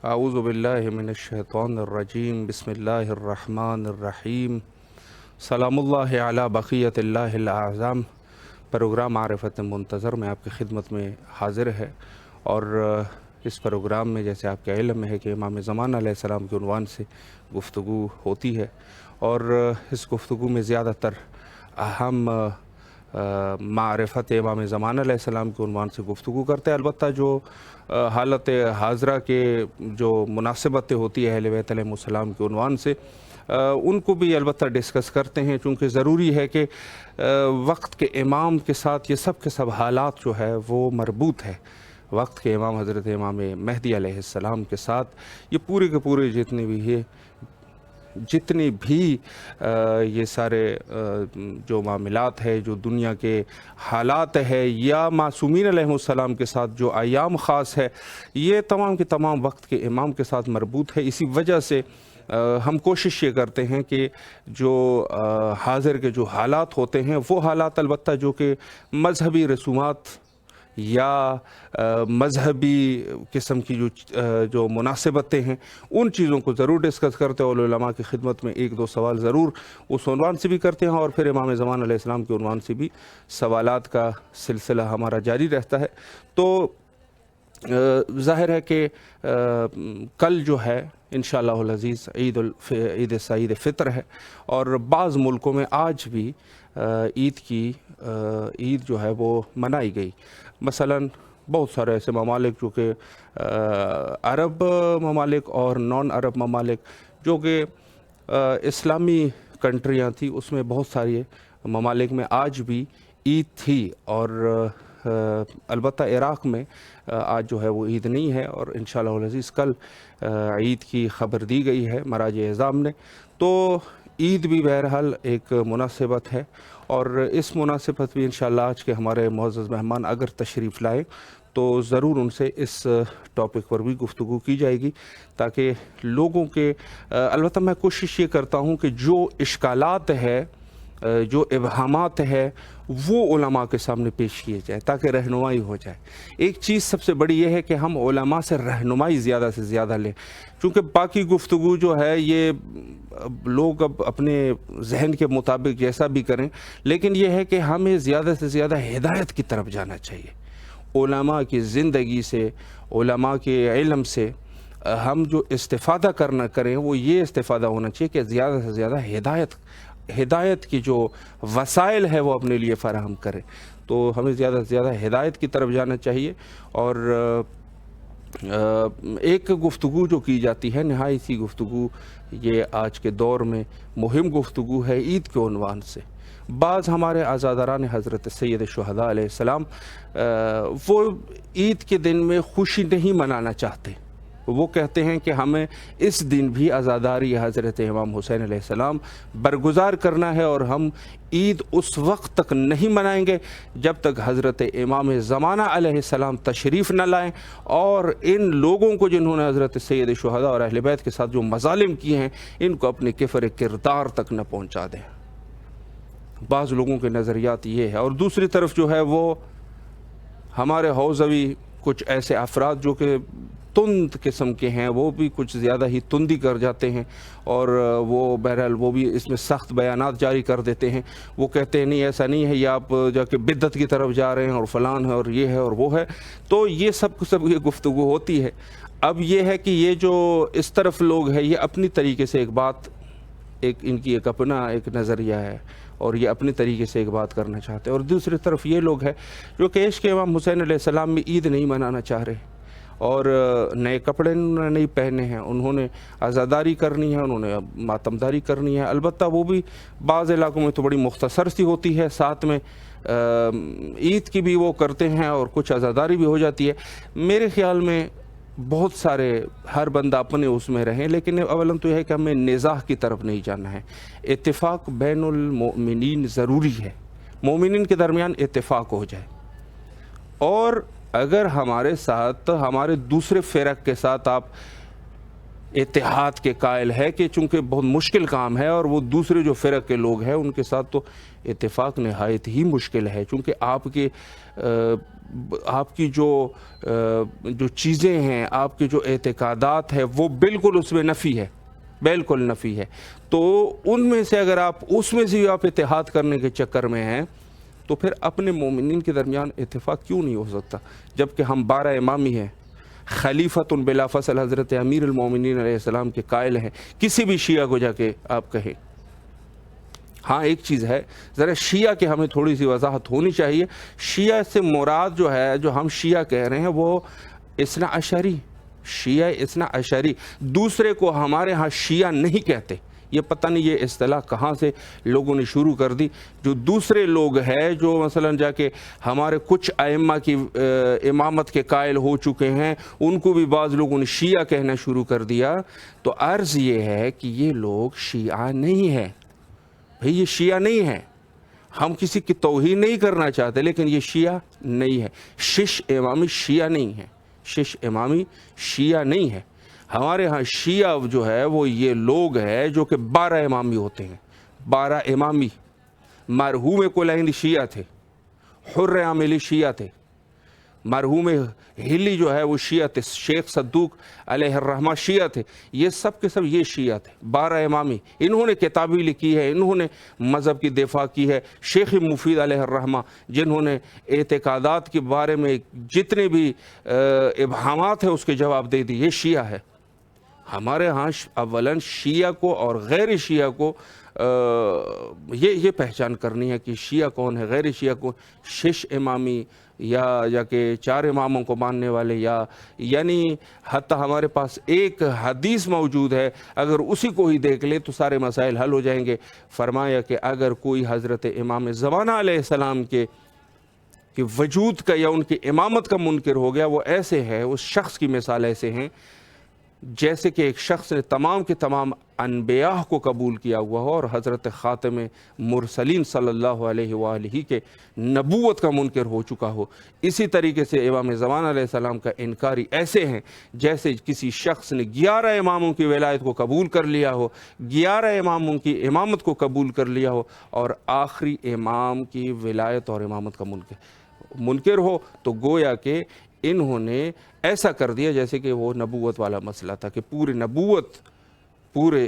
اعوذ باللہ من الشیطان الرجیم بسم اللہ الرحمن الرحیم سلام اللہ علی بقیت اللہ الاعظم۔ پروگرام معرفت منتظر میں آپ کی خدمت میں حاضر ہے، اور اس پروگرام میں جیسے آپ کے علم میں ہے کہ امام زمان علیہ السلام کے عنوان سے گفتگو ہوتی ہے، اور اس گفتگو میں زیادہ تر ہم معرفت امام زمان علیہ السلام کے عنوان سے گفتگو کرتے ہیں۔ البتہ جو حالت حاضرہ کے جو مناسبتیں ہوتی ہے اہل بیت علیہ السلام کے عنوان سے، ان کو بھی البتہ ڈسکس کرتے ہیں، چونکہ ضروری ہے کہ وقت کے امام کے ساتھ یہ سب کے سب حالات جو ہے وہ مربوط ہے۔ وقت کے امام حضرت امام مہدی علیہ السلام کے ساتھ یہ پورے کے پورے جتنی بھی یہ سارے جو معاملات ہے، جو دنیا کے حالات ہے، یا معصومین علیہ السلام کے ساتھ جو ایام خاص ہے، یہ تمام کے تمام وقت کے امام کے ساتھ مربوط ہے۔ اسی وجہ سے ہم کوشش یہ کرتے ہیں کہ جو حاضر کے جو حالات ہوتے ہیں، وہ حالات البتہ جو کہ مذہبی رسومات یا مذہبی قسم کی جو مناسبتیں ہیں، ان چیزوں کو ضرور ڈسکس کرتے ہیں، اور علماء کی خدمت میں ایک دو سوال ضرور اس عنوان سے بھی کرتے ہیں، اور پھر امام زمان علیہ السلام کے عنوان سے بھی سوالات کا سلسلہ ہمارا جاری رہتا ہے۔ تو ظاہر ہے کہ کل جو ہے انشاءاللہ العزیز عید سعید فطر ہے، اور بعض ملکوں میں آج بھی عید جو ہے وہ منائی گئی۔ مثلاً بہت سارے ایسے ممالک جو کہ عرب ممالک اور نان عرب ممالک جو کہ اسلامی کنٹریاں تھیں، اس میں بہت سارے ممالک میں آج بھی عید تھی، اور البتہ عراق میں آج جو ہے وہ عید نہیں ہے، اور انشاءاللہ العزیز کل عید کی خبر دی گئی ہے مراجع اعظام نے۔ تو عید بھی بہرحال ایک مناسبت ہے، اور اس مناسبت بھی انشاءاللہ آج کے ہمارے معزز مہمان اگر تشریف لائیں تو ضرور ان سے اس ٹاپک پر بھی گفتگو کی جائے گی، تاکہ لوگوں کے البتہ میں کوشش یہ کرتا ہوں کہ جو اشکالات ہے، جو ابہامات ہے، وہ علماء کے سامنے پیش کیے جائے تاکہ رہنمائی ہو جائے۔ ایک چیز سب سے بڑی یہ ہے کہ ہم علماء سے رہنمائی زیادہ سے زیادہ لیں، چونکہ باقی گفتگو جو ہے یہ لوگ اب اپنے ذہن کے مطابق جیسا بھی کریں، لیکن یہ ہے کہ ہمیں زیادہ سے زیادہ ہدایت کی طرف جانا چاہیے۔ علماء کی زندگی سے، علماء کے علم سے ہم جو استفادہ کریں وہ یہ استفادہ ہونا چاہیے کہ زیادہ سے زیادہ ہدایت کی جو وسائل ہے وہ اپنے لیے فراہم کریں۔ تو ہمیں زیادہ سے زیادہ ہدایت کی طرف جانا چاہیے، اور ایک گفتگو جو کی جاتی ہے، نہایت سی گفتگو یہ آج کے دور میں مہم گفتگو ہے عید کے عنوان سے۔ بعض ہمارے عزاداران حضرت سید شہداء علیہ السلام وہ عید کے دن میں خوشی نہیں منانا چاہتے۔ وہ کہتے ہیں کہ ہمیں اس دن بھی عزاداری حضرت امام حسین علیہ السلام برگزار کرنا ہے، اور ہم عید اس وقت تک نہیں منائیں گے جب تک حضرت امام زمانہ علیہ السلام تشریف نہ لائیں، اور ان لوگوں کو جنہوں نے حضرت سید شہداء اور اہل بیت کے ساتھ جو مظالم کیے ہیں، ان کو اپنے کفر کردار تک نہ پہنچا دیں۔ بعض لوگوں کے نظریات یہ ہے، اور دوسری طرف جو ہے وہ ہمارے حوزوی کچھ ایسے افراد جو کہ تند قسم کے ہیں، وہ بھی کچھ زیادہ ہی تندی کر جاتے ہیں، اور وہ بہرحال وہ بھی اس میں سخت بیانات جاری کر دیتے ہیں۔ وہ کہتے ہیں نہیں ایسا نہیں ہے، یہ آپ جا کے بدعت کی طرف جا رہے ہیں، اور فلان ہے، اور یہ ہے اور وہ ہے۔ تو یہ سب یہ گفتگو ہوتی ہے۔ اب یہ ہے کہ یہ جو اس طرف لوگ ہیں، یہ اپنی طریقے سے ان کی ایک اپنا ایک نظریہ ہے، اور یہ اپنے طریقے سے ایک بات کرنا چاہتے ہیں، اور دوسری طرف یہ لوگ ہیں جو کہ عشق امام حسین علیہ السلام میں عید نہیں منانا چاہ رہے، اور نئے کپڑے انہوں نے نہیں پہنے ہیں، انہوں نے عزاداری کرنی ہے، انہوں نے ماتمداری کرنی ہے۔ البتہ وہ بھی بعض علاقوں میں تو بڑی مختصر سی ہوتی ہے، ساتھ میں عید کی بھی وہ کرتے ہیں، اور کچھ عزاداری بھی ہو جاتی ہے۔ میرے خیال میں بہت سارے ہر بندہ اپنے اس میں رہیں، لیکن اولاً تو یہ ہے کہ ہمیں نزاع کی طرف نہیں جانا ہے۔ اتفاق بین المؤمنین ضروری ہے، مومنین کے درمیان اتفاق ہو جائے، اور اگر ہمارے ساتھ ہمارے دوسرے فرق کے ساتھ آپ اتحاد کے قائل ہے کہ چونکہ بہت مشکل کام ہے اور وہ دوسرے جو فرق کے لوگ ہیں ان کے ساتھ تو اتفاق نہایت ہی مشکل ہے، چونکہ آپ کی جو چیزیں ہیں، آپ کے جو اعتقادات ہیں وہ بالکل اس میں نفی ہے، بالکل نفی ہے۔ تو ان میں سے اگر آپ اس میں سے آپ اتحاد کرنے کے چکر میں ہیں تو پھر اپنے مومنین کے درمیان اتفاق کیوں نہیں ہو سکتا؟ جبکہ ہم 12 امامی ہیں، خلیفۃ بلا فصل حضرت امیر المومنین علیہ السلام کے قائل ہیں۔ کسی بھی شیعہ کو جا کے آپ کہیں، ہاں ایک چیز ہے، ذرا شیعہ کے ہمیں تھوڑی سی وضاحت ہونی چاہیے۔ شیعہ سے مراد جو ہے، جو ہم شیعہ کہہ رہے ہیں، وہ اثنا عشری، شیعہ اثنا عشری، دوسرے کو ہمارے ہاں شیعہ نہیں کہتے۔ یہ پتہ نہیں یہ اصطلاح کہاں سے لوگوں نے شروع کر دی۔ جو دوسرے لوگ ہیں، جو مثلا جا کے ہمارے کچھ ائمہ کی امامت کے قائل ہو چکے ہیں، ان کو بھی بعض لوگوں نے شیعہ کہنا شروع کر دیا۔ تو عرض یہ ہے کہ یہ لوگ شیعہ نہیں ہیں، بھئی یہ شیعہ نہیں ہے۔ ہم کسی کی توہین نہیں کرنا چاہتے، لیکن یہ شیعہ نہیں ہے۔ شش امامی شیعہ نہیں ہے، شش امامی شیعہ نہیں ہے۔ ہمارے ہاں شیعہ جو ہے وہ یہ لوگ ہیں جو کہ 12 امامی ہوتے ہیں، 12 امامی۔ مرحوم کلہندی شیعہ تھے، حر عاملی شیعہ تھے، مرحوم ہلی جو ہے وہ شیعہ تھے، شیخ صدوق علیہ الرحمہ شیعہ تھے۔ یہ سب کے سب یہ شیعہ تھے، 12 امامی۔ انہوں نے کتابیں لکھی ہے، انہوں نے مذہب کی دفاع کی ہے۔ شیخ مفید علیہ الرحمہ، جنہوں نے اعتقادات کے بارے میں جتنے بھی ابہامات ہیں اس کے جواب دے دی، یہ شیعہ ہے۔ ہمارے ہاں اولاً شیعہ کو اور غیر شیعہ کو یہ پہچان کرنی ہے کہ شیعہ کون ہے، غیر شیعہ کون۔ شش امامی یا کہ 4 اماموں کو ماننے والے، یعنی حتی ہمارے پاس ایک حدیث موجود ہے، اگر اسی کو ہی دیکھ لے تو سارے مسائل حل ہو جائیں گے۔ فرمایا کہ اگر کوئی حضرت امام زمانہ علیہ السلام کے وجود کا یا ان کی امامت کا منکر ہو گیا، وہ ایسے ہے، اس شخص کی مثال ایسے ہیں جیسے کہ ایک شخص نے تمام کے تمام انبیاء کو قبول کیا ہوا ہو اور حضرت خاتم مرسلین صلی اللہ علیہ وآلہ کے نبوت کا منکر ہو چکا ہو۔ اسی طریقے سے امام زمان علیہ السلام کا انکاری ایسے ہیں جیسے کسی شخص نے 11 اماموں کی ولایت کو قبول کر لیا ہو، 11 اماموں کی امامت کو قبول کر لیا ہو، اور آخری امام کی ولایت اور امامت کا منکر ہو، تو گویا کہ انہوں نے ایسا کر دیا جیسے کہ وہ نبوت والا مسئلہ تھا کہ پورے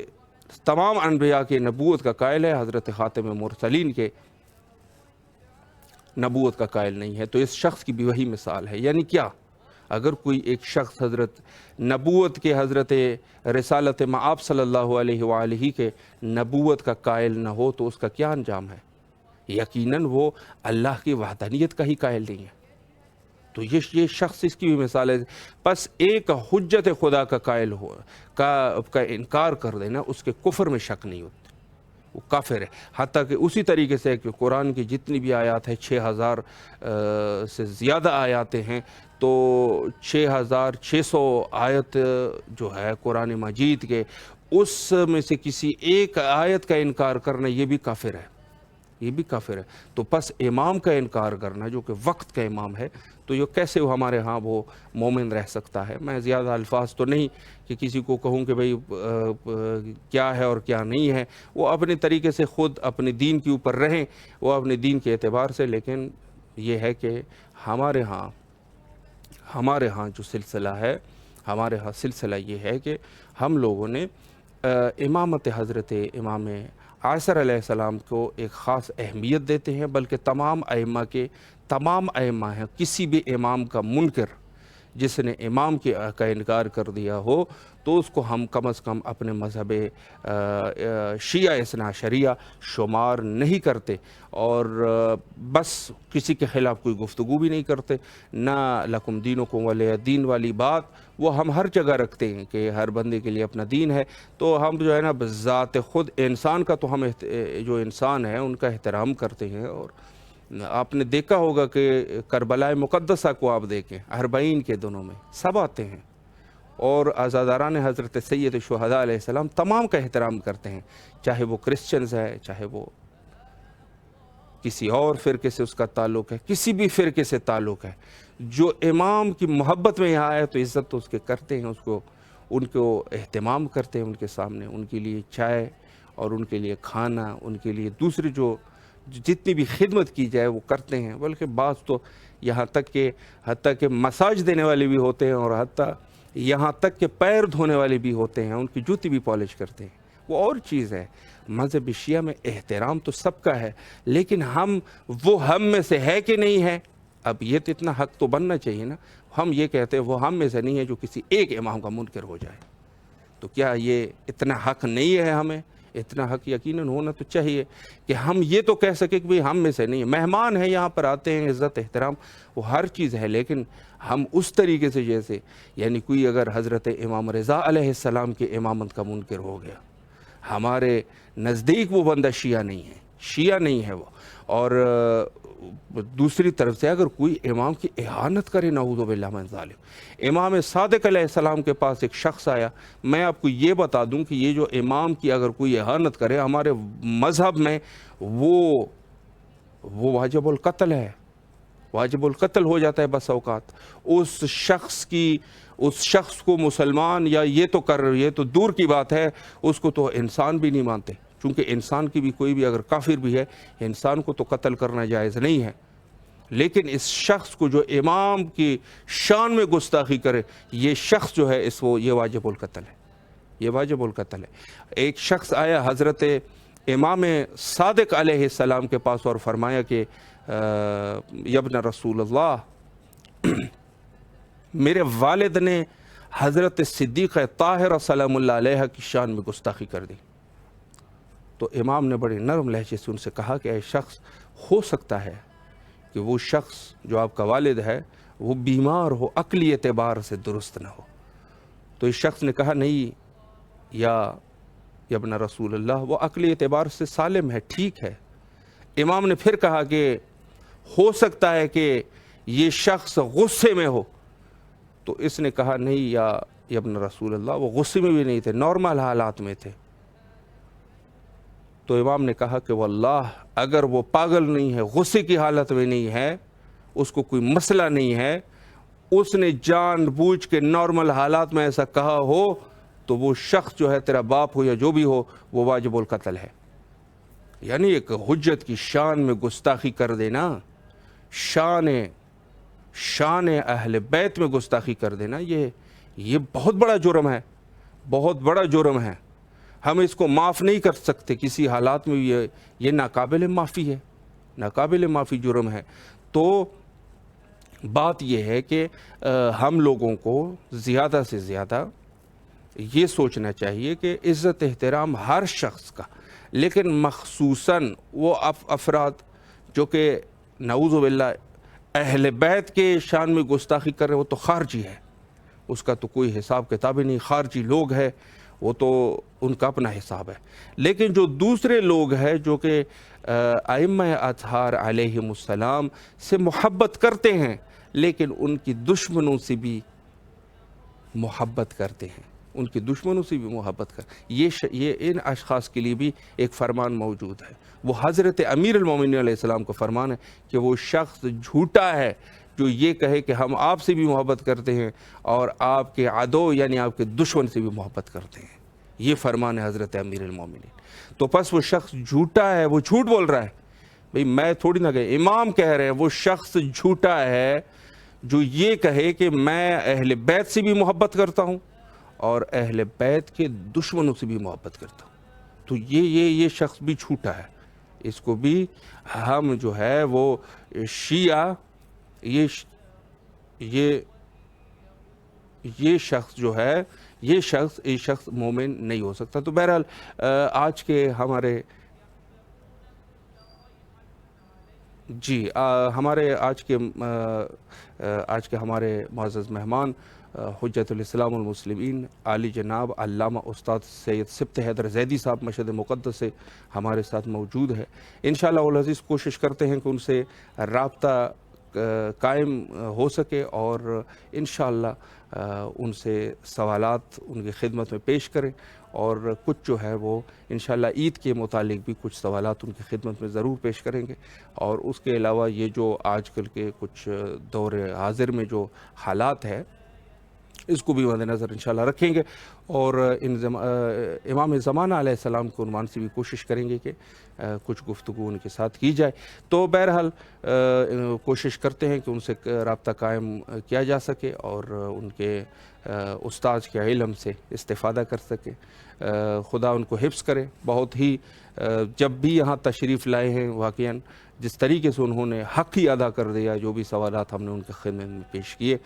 تمام انبیاء کے نبوت کا قائل ہے، حضرت خاتم مرسلین کے نبوت کا قائل نہیں ہے۔ تو اس شخص کی بھی وہی مثال ہے۔ یعنی کیا؟ اگر کوئی ایک شخص حضرت نبوت کے، حضرت رسالت مآب صلی اللہ علیہ وآلہ کے نبوت کا قائل نہ ہو تو اس کا کیا انجام ہے؟ یقیناً وہ اللہ کی وحدانیت کا ہی قائل نہیں ہے۔ تو یہ شخص اس کی بھی مثال ہے۔ پس ایک حجت خدا کا قائل ہو کا انکار کر دینا، اس کے کفر میں شک نہیں ہوتی، وہ کافر ہے۔ حتیٰ کہ اسی طریقے سے کہ قرآن کی جتنی بھی آیات ہیں، 6000 سے زیادہ آیاتیں ہیں، تو 6600 آیت جو ہے قرآن مجید کے، اس میں سے کسی ایک آیت کا انکار کرنا یہ بھی کافر ہے، یہ بھی کافر ہے۔ تو پس امام کا انکار کرنا جو کہ وقت کا امام ہے، تو یہ کیسے ہمارے ہاں وہ مومن رہ سکتا ہے؟ میں زیادہ الفاظ تو نہیں کہ کسی کو کہوں کہ بھئی کیا ہے اور کیا نہیں ہے، وہ اپنے طریقے سے خود اپنے دین کے اوپر رہیں، وہ اپنے دین کے اعتبار سے۔ لیکن یہ ہے کہ ہمارے ہاں جو سلسلہ ہے، ہمارے ہاں سلسلہ یہ ہے کہ ہم لوگوں نے امامت حضرت امام عاصر علیہ السلام کو ایک خاص اہمیت دیتے ہیں، بلکہ تمام ائمہ ہیں، کسی بھی امام کا منکر جس نے امام کا انکار کر دیا ہو تو اس کو ہم کم از کم اپنے مذہب شیعہ اثنا عشریہ شمار نہیں کرتے، اور بس کسی کے خلاف کوئی گفتگو بھی نہیں کرتے۔ نہ لکم دینکم ولی دین والی بات وہ ہم ہر جگہ رکھتے ہیں کہ ہر بندے کے لیے اپنا دین ہے۔ تو ہم جو ہے نا بذات خود انسان کا، تو ہم جو انسان ہے ان کا احترام کرتے ہیں۔ اور آپ نے دیکھا ہوگا کہ کربلا مقدسہ کو آپ دیکھیں، 40 کے دنوں میں سب آتے ہیں، اور عزاداران حضرت سید شہداء علیہ السلام تمام کا احترام کرتے ہیں، چاہے وہ کرسچنز ہے، چاہے وہ کسی اور فرقے سے اس کا تعلق ہے، کسی بھی فرقے سے تعلق ہے۔ جو امام کی محبت میں یہاں آئے تو عزت تو اس کے کرتے ہیں، ان کو اہتمام کرتے ہیں، ان کے سامنے ان کے لیے چائے اور ان کے لیے کھانا، ان کے لیے دوسری جو جتنی بھی خدمت کی جائے وہ کرتے ہیں، بلکہ بعض تو یہاں تک کہ حتیٰ کہ مساج دینے والے بھی ہوتے ہیں، اور حتیٰ یہاں تک کہ پیر دھونے والے بھی ہوتے ہیں، ان کی جوتی بھی پالش کرتے ہیں۔ وہ اور چیز ہے، مذہب شیعہ میں احترام تو سب کا ہے، لیکن وہ ہم میں سے ہے کہ نہیں ہے؟ اب یہ تو اتنا حق تو بننا چاہیے نا۔ ہم یہ کہتے ہیں وہ ہم میں سے نہیں ہے جو کسی ایک امام کا منکر ہو جائے، تو کیا یہ اتنا حق نہیں ہے؟ ہمیں اتنا حق یقیناً ہونا تو چاہیے کہ ہم یہ تو کہہ سکیں کہ بھئی ہم میں سے نہیں ہے۔ مہمان ہیں، یہاں پر آتے ہیں، عزت احترام وہ ہر چیز ہے، لیکن ہم اس طریقے سے جیسے یعنی کوئی اگر حضرت امام رضا علیہ السلام کے امامت کا منکر ہو گیا، ہمارے نزدیک وہ بندہ شیعہ نہیں ہے، شیعہ نہیں ہے وہ۔ اور دوسری طرف سے اگر کوئی امام کی اہانت کرے، نعوذ باللہ من ذالک۔ امام صادق علیہ السلام کے پاس ایک شخص آیا، میں آپ کو یہ بتا دوں کہ یہ جو امام کی اگر کوئی اہانت کرے ہمارے مذہب میں وہ واجب القتل ہے، واجب القتل ہو جاتا ہے بس اوقات۔ اس شخص کو مسلمان یا یہ تو دور کی بات ہے، اس کو تو انسان بھی نہیں مانتے، چونکہ انسان کی بھی کوئی بھی اگر کافر بھی ہے، انسان کو تو قتل کرنا جائز نہیں ہے، لیکن اس شخص کو جو امام کی شان میں گستاخی کرے، یہ شخص جو ہے یہ واجب القتل ہے، یہ واجب القتل ہے۔ ایک شخص آیا حضرت امام صادق علیہ السلام کے پاس اور فرمایا کہ ابن رسول اللہ، میرے والد نے حضرت صدیق طاہرہ سلام اللہ علیہ کی شان میں گستاخی کر دی۔ تو امام نے بڑے نرم لہجے سے ان سے کہا کہ اے شخص، ہو سکتا ہے کہ وہ شخص جو آپ کا والد ہے وہ بیمار ہو، عقلی اعتبار سے درست نہ ہو۔ تو اس شخص نے کہا نہیں یا ابن رسول اللہ، وہ عقلی اعتبار سے سالم ہے، ٹھیک ہے۔ امام نے پھر کہا کہ ہو سکتا ہے کہ یہ شخص غصے میں ہو، تو اس نے کہا نہیں یا ابن رسول اللہ، وہ غصے میں بھی نہیں تھے، نارمل حالات میں تھے۔ تو امام نے کہا کہ واللہ اگر وہ پاگل نہیں ہے، غصے کی حالت میں نہیں ہے، اس کو کوئی مسئلہ نہیں ہے، اس نے جان بوجھ کے نارمل حالات میں ایسا کہا ہو، تو وہ شخص جو ہے تیرا باپ ہو یا جو بھی ہو، وہ واجب القتل ہے۔ یعنی ایک حجت کی شان میں گستاخی کر دینا، شان اہل بیت میں گستاخی کر دینا، یہ بہت بڑا جرم ہے، بہت بڑا جرم ہے۔ ہم اس کو معاف نہیں کر سکتے کسی حالات میں، یہ ناقابل معافی ہے، ناقابل معافی جرم ہے۔ تو بات یہ ہے کہ ہم لوگوں کو زیادہ سے زیادہ یہ سوچنا چاہیے کہ عزت احترام ہر شخص کا، لیکن مخصوصاً وہ افراد جو کہ نعوذ باللہ اہل بیت کے شان میں گستاخی کر رہے ہیں، وہ تو خارجی ہے، اس کا تو کوئی حساب کتاب ہی نہیں، خارجی لوگ ہے، وہ تو ان کا اپنا حساب ہے۔ لیکن جو دوسرے لوگ ہیں جو کہ ائمہ اطہار علیہم السلام سے محبت کرتے ہیں، لیکن ان کی دشمنوں سے بھی محبت کرتے ہیں، ان کی دشمنوں سے بھی محبت یہ ان اشخاص کے لیے بھی ایک فرمان موجود ہے۔ وہ حضرت امیر المومنین علیہ السلام کا فرمان ہے کہ وہ شخص جھوٹا ہے جو یہ کہے کہ ہم آپ سے بھی محبت کرتے ہیں اور آپ کے عدو یعنی آپ کے دشمن سے بھی محبت کرتے ہیں۔ یہ فرمان ہے حضرت امیر المومنین۔ تو پس وہ شخص جھوٹا ہے، وہ جھوٹ بول رہا ہے، بھئی میں تھوڑی نہ کہے، امام کہہ رہے ہیں وہ شخص جھوٹا ہے جو یہ کہے کہ میں اہل بیت سے بھی محبت کرتا ہوں اور اہل بیت کے دشمنوں سے بھی محبت کرتا ہوں۔ تو یہ شخص بھی جھوٹا ہے، اس کو بھی ہم جو ہے وہ شیعہ یہ شخص جو ہے یہ شخص مومن نہیں ہو سکتا۔ تو بہرحال آج کے ہمارے معزز مہمان حجت الاسلام والمسلمین عالی جناب علامہ استاد سید سبط حیدر زیدی صاحب مشہد مقدس سے ہمارے ساتھ موجود ہے۔ انشاءاللہ العزیز کوشش کرتے ہیں کہ ان سے رابطہ قائم ہو سکے اور انشاءاللہ ان سے سوالات ان کی خدمت میں پیش کریں، اور کچھ جو ہے وہ انشاءاللہ عید کے متعلق بھی کچھ سوالات ان کی خدمت میں ضرور پیش کریں گے۔ اور اس کے علاوہ یہ جو آج کل کے کچھ دور حاضر میں جو حالات ہے اس کو بھی مد نظر انشاءاللہ رکھیں گے، اور امام زمانہ علیہ السلام کے عنوان سے بھی کوشش کریں گے کہ کچھ گفتگو ان کے ساتھ کی جائے۔ تو بہرحال کوشش کرتے ہیں کہ ان سے رابطہ قائم کیا جا سکے اور ان کے استاذ کے علم سے استفادہ کر سکے۔ خدا ان کو حفظ کرے۔ بہت ہی جب بھی یہاں تشریف لائے ہیں واقعاً جس طریقے سے انہوں نے حق ہی ادا کر دیا، جو بھی سوالات ہم نے ان کے خدمت میں پیش کیے۔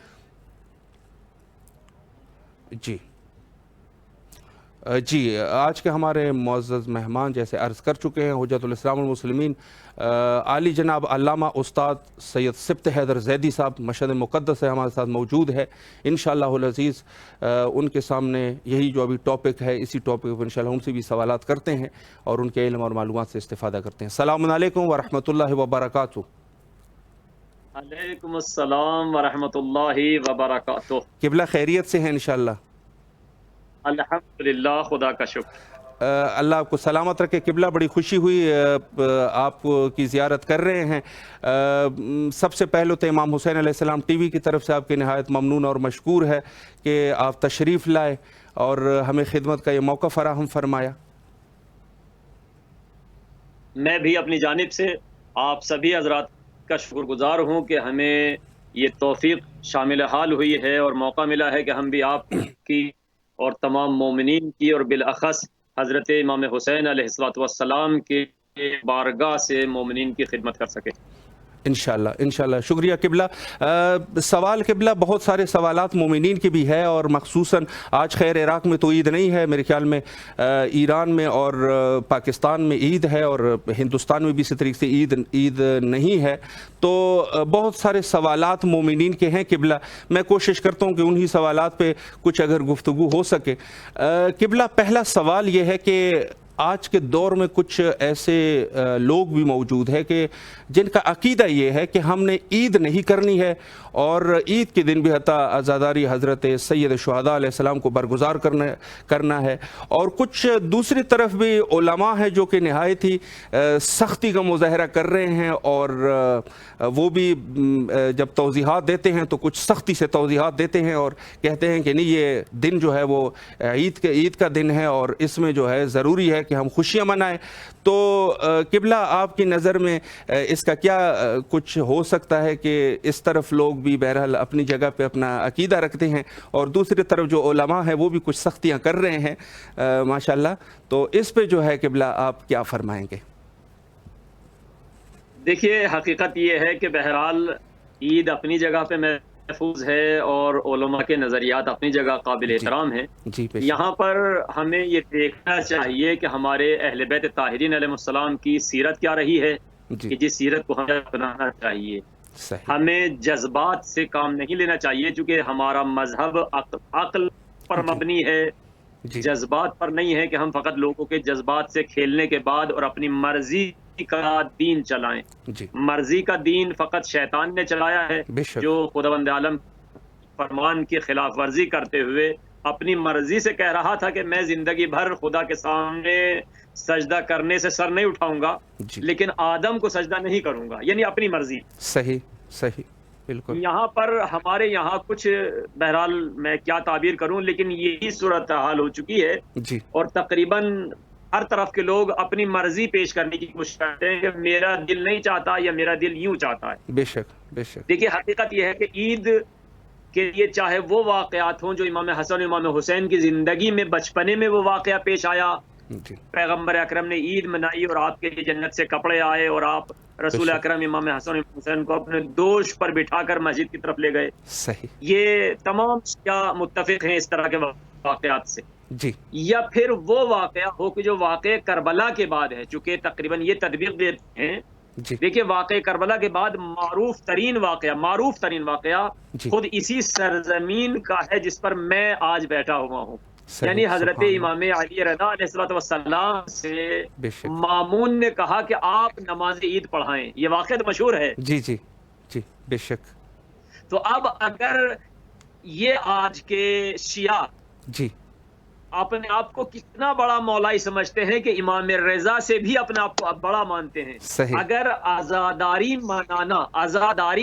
جی آج کے ہمارے معزز مہمان جیسے عرض کر چکے ہیں، حجت الاسلام المسلمین عالی جناب علامہ استاد سید سبط حیدر زیدی صاحب مشہد مقدس ہے، ہمارے ساتھ موجود ہے۔ انشاءاللہ العزیز ان کے سامنے یہی جو ابھی ٹاپک ہے، اسی ٹاپک پر انشاءاللہ ان سے بھی سوالات کرتے ہیں اور ان کے علم اور معلومات سے استفادہ کرتے ہیں۔ السلام علیکم ورحمۃ اللہ وبرکاتہ۔ علیکم السلام ورحمۃ اللہ وبرکاتہ۔ قبلہ خیریت سے ہیں انشاءاللہ؟ الحمدللہ، خدا کا شکر۔ اللہ آپ کو سلامت رکھے۔ قبلہ بڑی خوشی ہوئی آپ کی زیارت کر رہے ہیں۔ سب سے پہلے تو امام حسین علیہ السلام ٹی وی کی طرف سے آپ کے نہایت ممنون اور مشکور ہے کہ آپ تشریف لائے اور ہمیں خدمت کا یہ موقع فراہم فرمایا۔ میں بھی اپنی جانب سے آپ سبھی حضرات کا شکر گزار ہوں کہ ہمیں یہ توفیق شامل حال ہوئی ہے اور موقع ملا ہے کہ ہم بھی آپ کی اور تمام مومنین کی اور بالاخص حضرت امام حسین علیہ السلام کے بارگاہ سے مومنین کی خدمت کر سکے۔ انشاءاللہ انشاءاللہ، شکریہ قبلہ۔ سوال قبلہ بہت سارے سوالات مومنین کی بھی ہے، اور مخصوصاً آج خیر عراق میں تو عید نہیں ہے، میرے خیال میں ایران میں اور پاکستان میں عید ہے، اور ہندوستان میں بھی اسی طریقے سے عید نہیں ہے، تو بہت سارے سوالات مومنین کے ہیں قبلہ۔ میں کوشش کرتا ہوں کہ انہی سوالات پہ کچھ اگر گفتگو ہو سکے۔ قبلہ پہلا سوال یہ ہے کہ آج کے دور میں کچھ ایسے لوگ بھی موجود ہیں کہ جن کا عقیدہ یہ ہے کہ ہم نے عید نہیں کرنی ہے، اور عید کے دن بھی حتیٰ عزاداری حضرت سید شہداء علیہ السلام کو برگزار کرنا ہے، اور کچھ دوسری طرف بھی علماء ہیں جو کہ نہایت ہی سختی کا مظاہرہ کر رہے ہیں، اور وہ بھی جب توضیحات دیتے ہیں تو کچھ سختی سے توضیحات دیتے ہیں اور کہتے ہیں کہ نہیں، یہ دن جو ہے وہ عید کا دن ہے اور اس میں جو ہے ضروری ہے کہ ہم خوشیاں منائیں۔ تو قبلہ آپ کی نظر میں اس کا کیا کچھ ہو سکتا ہے کہ اس طرف لوگ بھی بہرحال اپنی جگہ پہ اپنا عقیدہ رکھتے ہیں، اور دوسری طرف جو علماء ہیں وہ بھی کچھ سختیاں کر رہے ہیں ماشاءاللہ، تو اس پہ جو ہے قبلہ آپ کیا فرمائیں گے؟ دیکھیے، حقیقت یہ ہے کہ بہرحال عید اپنی جگہ پہ محفوظ ہے اور علماء کے نظریات اپنی جگہ قابل احترام ہیں۔ یہاں پر ہمیں یہ دیکھنا چاہیے کہ ہمارے اہل بیت طاہرین علیہ السلام کی سیرت کیا رہی ہے، کہ جس سیرت کو ہمیں اپنانا چاہیے۔ ہمیں جذبات سے کام نہیں لینا چاہیے، چونکہ ہمارا مذہب عقل پر مبنی ہے، جذبات پر نہیں ہے کہ ہم فقط لوگوں کے جذبات سے کھیلنے کے بعد اور اپنی مرضی کا دین چلائیں۔ مرضی کا دین فقط شیطان نے چلایا ہے، جو خداوند عالم فرمان کی خلاف ورزی کرتے ہوئے اپنی مرضی سے کہہ رہا تھا کہ میں زندگی بھر خدا کے سامنے سجدہ کرنے سے سر نہیں اٹھاؤں گا، لیکن آدم کو سجدہ نہیں کروں گا، یعنی اپنی مرضی۔ صحیح بالکل۔ یہاں پر ہمارے یہاں کچھ، بہرحال میں کیا تعبیر کروں، لیکن یہی صورتحال ہو چکی ہے، اور تقریباً ہر طرف کے لوگ اپنی مرضی پیش کرنے کی کوشش کرتے ہیں کہ میرا دل نہیں چاہتا یا میرا دل یوں چاہتا ہے۔ بے شک۔ دیکھیے، حقیقت یہ ہے کہ عید کے لیے چاہے وہ واقعات ہوں جو امام حسن امام حسین کی زندگی میں بچپنے میں وہ واقعہ پیش آیا، پیغمبر اکرم نے عید منائی اور آپ کے لیے جنت سے کپڑے آئے اور آپ رسول اکرم امام حسن امام حسین کو اپنے دوش پر بٹھا کر مسجد کی طرف لے گئے، یہ تمام شیعہ متفق ہیں اس طرح کے واقعات سے۔ یا پھر وہ واقعہ ہو کہ جو واقع کربلا کے بعد ہے، چونکہ تقریباً یہ تطبیق دیتے ہیں۔ دیکھیے، واقع کربلا کے بعد معروف ترین واقعہ خود اسی سرزمین کا ہے جس پر میں آج بیٹھا ہوا ہوں، یعنی حضرت امام علی رضا علیہ السلام سے مامون نے کہا کہ آپ نماز عید پڑھائیں۔ یہ واقعہ تو مشہور ہے۔ جی بے شک۔ تو اب اگر یہ آج کے شیعہ اپنے آپ کو کتنا بڑا مولائی سمجھتے ہیں کہ امام رضا سے بھی اپنے آپ کو بڑا مانتے ہیں. اگر آزاداری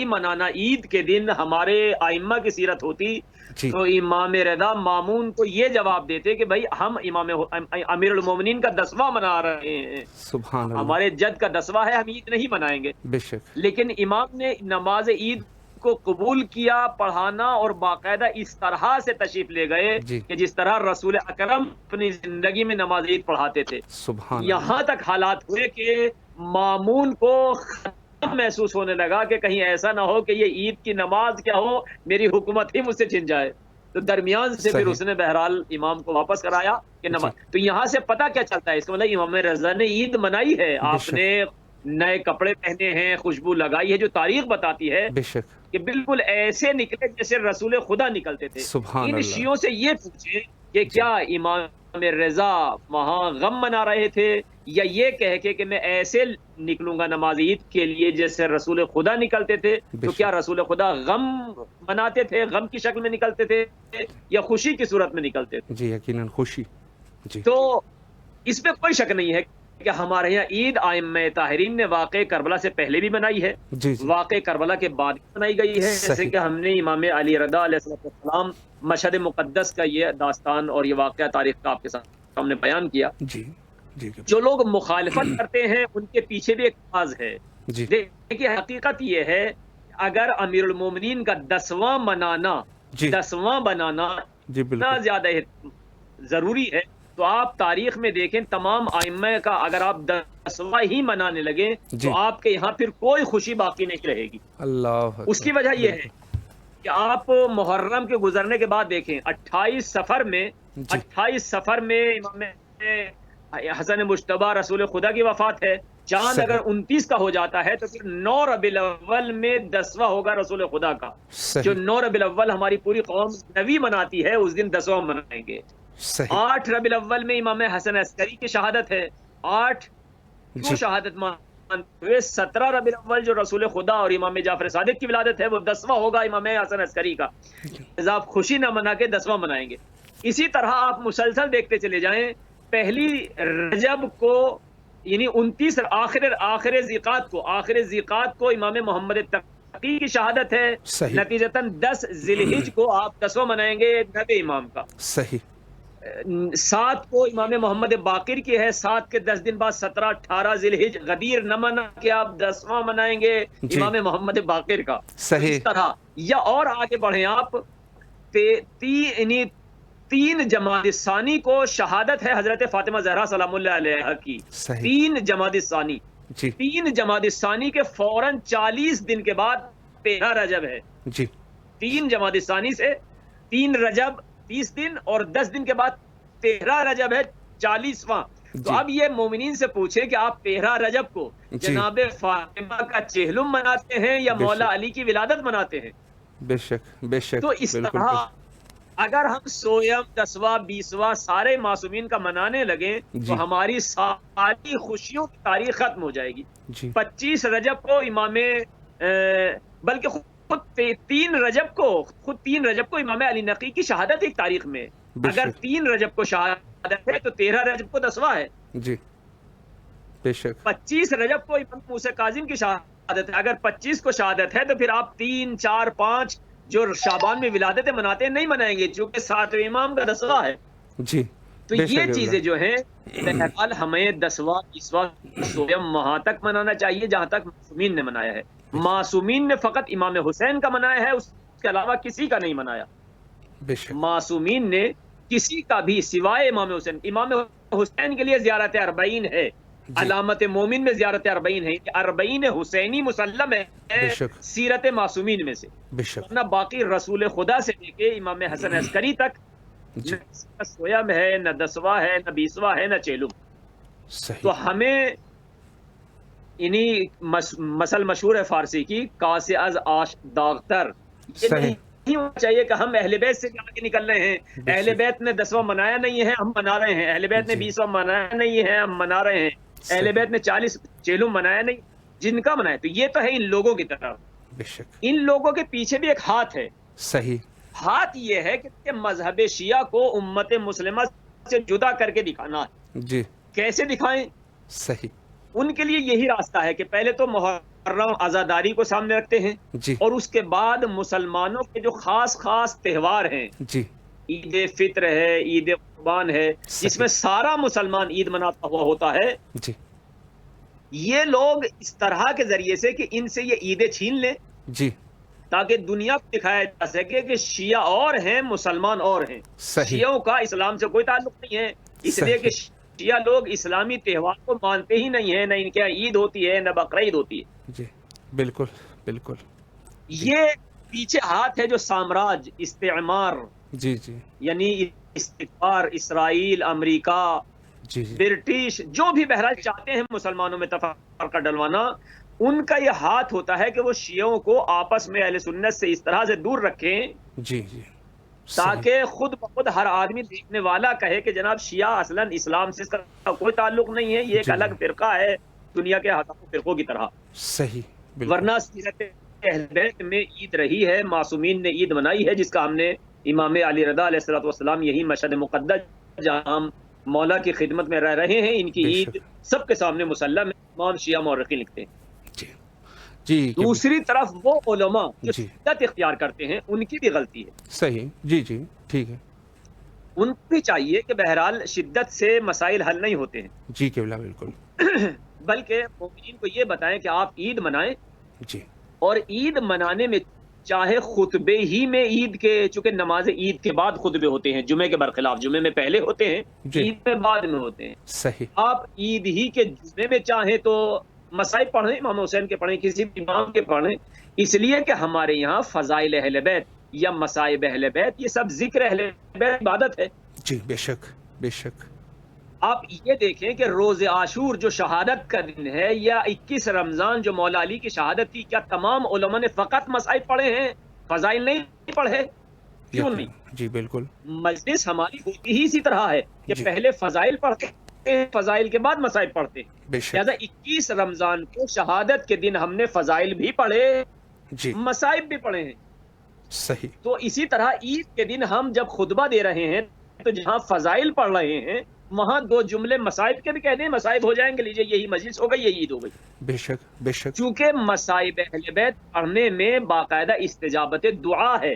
منانا عید کے دن ہمارے ائمہ کی سیرت ہوتی تو امام رضا مامون کو یہ جواب دیتے کہ بھائی ہم امیر المومنین کا 10واں منا رہے ہیں, سبحان اللہ, ہمارے جد کا 10واں ہے, ہم عید نہیں منائیں گے. بے شک. لیکن امام نے نماز عید کو قبول کیا, پڑھانا, اور باقاعدہ اس طرح سے تشریف لے گئے کہ جس طرح رسول اکرم اپنی زندگی میں نماز عید پڑھاتے تھے. یہاں تک حالات ہوئے کہ مامون کو محسوس ہونے لگا کہ کہیں ایسا نہ ہو کہ یہ عید کی نماز کیا ہو, میری حکومت ہی مجھ سے چھن جائے. تو درمیان سے پھر اس نے بہرحال امام کو واپس کرایا کہ نماز. تو یہاں سے پتہ کیا چلتا ہے, اس کا مطلب امام رضا نے عید منائی ہے, آپ نے نئے کپڑے پہنے ہیں, خوشبو لگائی ہے, جو تاریخ بتاتی ہے کہ بالکل ایسے نکلے جیسے رسول خدا نکلتے تھے. ان شیعوں سے یہ پوچھیں کہ کیا امام رضا وہاں غم منا رہے تھے, یا یہ کہہ کے کہ میں ایسے نکلوں گا نماز عید کے لیے جیسے رسول خدا نکلتے تھے. تو کیا رسول خدا غم مناتے تھے, غم کی شکل میں نکلتے تھے, یا خوشی کی صورت میں نکلتے تھے؟ جی یقیناً خوشی. تو اس میں کوئی شک نہیں ہے کہ ہمارے یہاں عید ائمہ طاہرین نے واقع کربلا سے پہلے بھی منائی ہے, واقع کربلا کے بعد بھی منائی گئی ہے. جیسے کہ ہم نے امام علی رضا علیہ السلام مشہد مقدس کا یہ داستان اور یہ واقعہ تاریخ کا آپ کے سامنے بیان کیا. جو لوگ مخالفت کرتے ہیں ان کے پیچھے بھی ایک راز ہے. دیکھیے حقیقت یہ ہے اگر امیر المومنین کا 10واں بنانا اتنا زیادہ ضروری ہے تو آپ تاریخ میں دیکھیں تمام ائمہ کا اگر آپ 10واں ہی منانے لگے تو آپ کے یہاں پھر کوئی خوشی باقی نہیں رہے گی. اس کی وجہ یہ ہے کہ آپ محرم کے گزرنے کے بعد دیکھیں 28 سفر میں امام حسن مجتبی رسول خدا کی وفات ہے. چاند اگر 29 کا ہو جاتا ہے تو پھر 9 ربیع الاول میں 10واں ہوگا رسول خدا کا. جو 9 ربیع الاول ہماری پوری قوم نوی مناتی ہے, اس دن 10واں منائیں گے. 8 ربیع الاول میں امام حسن عسکری کی شہادت ہے. 8 کیوں شہادت مانتے ہوئے 17 ربیع الاول جو رسول خدا اور امام جعفر صادق کی ولادت ہے وہ 10واں ہوگا امام حسن عسکری کا. آپ خوشی نہ منا کے 10واں منائیں گے. اسی طرح آپ مسلسل دیکھتے چلے جائیں, پہلی رجب کو یعنی 29 آخر ذیقات کو امام محمد تقی کی شہادت ہے. نتیجتاً 10 ذی الحجہ کو آپ 10واں منائیں گے نبی امام کا. 7 کو امام محمد باقر کی ہے, 7 کے 10 دن بعد 17 18 ذی الحجہ غدیر نہ منا کے آپ 10واں منائیں گے امام محمد باقر کا. اس طرح یا اور آگے بڑھیں آپ 3 جمادی ثانی کو شہادت ہے حضرت فاطمہ زہرا سلام اللہ علیہا کی. 3 جمادی ثانی کے فوراً 40 دن کے بعد 13 رجب ہے. 3 جمادی ثانی سے 3 رجب 30 دن اور 10 دن کے بعد 13 رجب ہے 40واں. تو اب یہ مومنین سے پوچھیں کہ آپ 13 رجب کو جناب فاطمہ کا چہلم مناتے ہیں یا مولا علی کی ولادت مناتے ہیں؟ بے شک. تو اس طرح اگر ہم سویم 10واں 20واں سارے معصومین کا منانے لگیں تو ہماری ساری خوشیوں کی تاریخ ختم ہو جائے گی. 25 رجب کو بلکہ خود 3 رجب کو امام علی نقی کی شہادت ایک تاریخ میں. اگر 3 رجب کو شہادت ہے تو 13 رجب کو 10واں ہے. 25 رجب کو امام موسیٰ کاظم کی شہادت ہے. اگر 25 کو شہادت ہے تو پھر آپ 3 4 5 جو شعبان میں ولادتیں مناتے ہیں نہیں منائیں گے چونکہ 7ویں امام کا 10واں ہے. تو یہ چیزیں جو ہیں بہرحال ہمیں 10واں 20واں سویم وہاں تک منانا چاہیے جہاں تک معصومین نے منایا ہے. معصومین نے فقط امام حسین کا منایا ہے, اس کے علاوہ کسی کا نہیں منایا. معصومین نے کسی کا بھی سوائے امام حسین کے لیے زیارت 40 ہے. علامت مومن میں زیارت 40 ہے. 40 حسینی مسلم ہے سیرت معصومین میں سے. نہ باقی رسول خدا سے لے کے امام حسن عسکری تک نہ سویم ہے, نہ 10واں ہے, نہ 20واں ہے, نہ چہلم. تو ہمیں مسل مشہور ہے فارسی کی کاسے از آش داغتر, یہ نہیں ہونا چاہیے کہ ہم اہل بیت سے آگے نکل رہے ہیں. اہل بیت نے 10واں منایا نہیں ہے, ہم منا رہے ہیں. اہل بیت نے 20واں منایا نہیں ہے, ہم منا رہے ہیں. اہل بیت نے 40 چہلم منایا نہیں, جن کا منایا. تو یہ تو ہے ان لوگوں کی طرف. ان لوگوں کے پیچھے بھی ایک ہاتھ ہے. ہاتھ یہ ہے کہ مذہب شیعہ کو امت مسلمہ سے جدا کر کے دکھانا ہے. جی کیسے دکھائیں؟ صحیح. ان کے لیے یہی راستہ ہے کہ پہلے تو محرم عزاداری کو سامنے رکھتے ہیں جی اور اس کے بعد مسلمانوں کے جو خاص خاص تہوار ہیں، جی عید فطر ہے، عید قربان ہے، جس میں سارا مسلمان عید مناتا ہوا ہوتا ہے، جی یہ لوگ اس طرح کے ذریعے سے کہ ان سے یہ عیدیں چھین لیں جی تاکہ دنیا کو دکھایا جا سکے کہ شیعہ اور ہیں، مسلمان اور ہیں. صحیح. شیعوں کا اسلام سے کوئی تعلق نہیں ہے، اس لیے کہ شیعہ لوگ اسلامی تہوار کو مانتے ہی نہیں ہیں، نہ ان کے یہاں عید ہوتی ہے، نہ بقرعید ہوتی ہے. جی بالکل بالکل. یہ پیچھے ہاتھ ہے جو سامراج، استعمار، جی جی یعنی استکبار، اسرائیل، امریکہ، جی جی برٹش، جو بھی بہرحال چاہتے ہیں مسلمانوں میں تفرقہ ڈلوانا، ان کا یہ ہاتھ ہوتا ہے کہ وہ شیعوں کو آپس میں اہل سنت سے اس طرح سے دور رکھیں جی جی تاکہ خود بخود ہر آدمی دیکھنے والا کہے کہ جناب شیعہ اصلاً اسلام سے اس کا کوئی تعلق نہیں ہے، یہ ایک الگ فرقہ ہے دنیا کے ہزاروں فرقوں کی طرح. صحیح. ورنہ سیرت اہل بیت میں عید رہی ہے، معصومین نے عید منائی ہے، جس کا ہم نے امام علی رضا علیہ الصلوۃ والسلام یہی مشہد مقدس جہاں ہم مولا کی خدمت میں رہ رہے ہیں، ان کی عید سب کے سامنے مسلم ہے، تمام شیعہ مورخین لکھتے ہیں. جی دوسری طرف وہ علماء جو شدت اختیار کرتے ہیں ان کی بھی غلطی ہے. صحیح. جی جی ٹھیک ہے. ان کو بھی چاہیے کہ بہرحال شدت سے مسائل حل نہیں ہوتے ہیں. جی قبلہ بالکل. بلکہ مومنین کو یہ بتائیں کہ آپ عید منائیں. جی. اور عید منانے میں چاہے خطبے ہی میں عید کے، چونکہ نماز عید کے بعد خطبے ہوتے ہیں جمعے کے برخلاف، جمعے میں پہلے ہوتے ہیں، عید میں بعد میں ہوتے ہیں. صحیح. آپ عید ہی کے جمعے میں چاہیں تو مسائب پڑھیں، امام حسین کے پڑھیں، کسی بھی امام کے پڑھیں، اس لیے کہ ہمارے یہاں فضائل اہل بیت یا مصائب اہل بیت یہ سب ذکر اہل بیت عبادت ہے. جی بے شک بے شک. آپ یہ دیکھیں کہ روز عاشور جو شہادت کا دن ہے، یا 21 رمضان جو مولا علی کی شہادت تھی، کیا تمام علماء نے فقط مصائب پڑھے ہیں، فضائل نہیں پڑھے؟ کیوں نہیں؟ جی بالکل. مجلس ہماری ہوتی ہی اسی طرح ہے کہ پہلے فضائل پڑھتے ہیں، فضائل کے بعد مصائب پڑھتے ہیں. لہٰذا 21 رمضان کو شہادت کے دن ہم نے فضائل بھی پڑھے، مصائب بھی پڑھے ہیں. صحیح. تو اسی طرح عید کے دن ہم جب خطبہ دے رہے ہیں تو جہاں فضائل پڑھ رہے ہیں وہاں دو جملے مصائب کے بھی کہہ دیں، مصائب ہو جائیں گے، لیجیے یہی مجلس ہو گئی، یہی عید ہو گئی. بے شک بے شک. چونکہ مصائب اہل بیت پڑھنے میں باقاعدہ استجابت دعا ہے.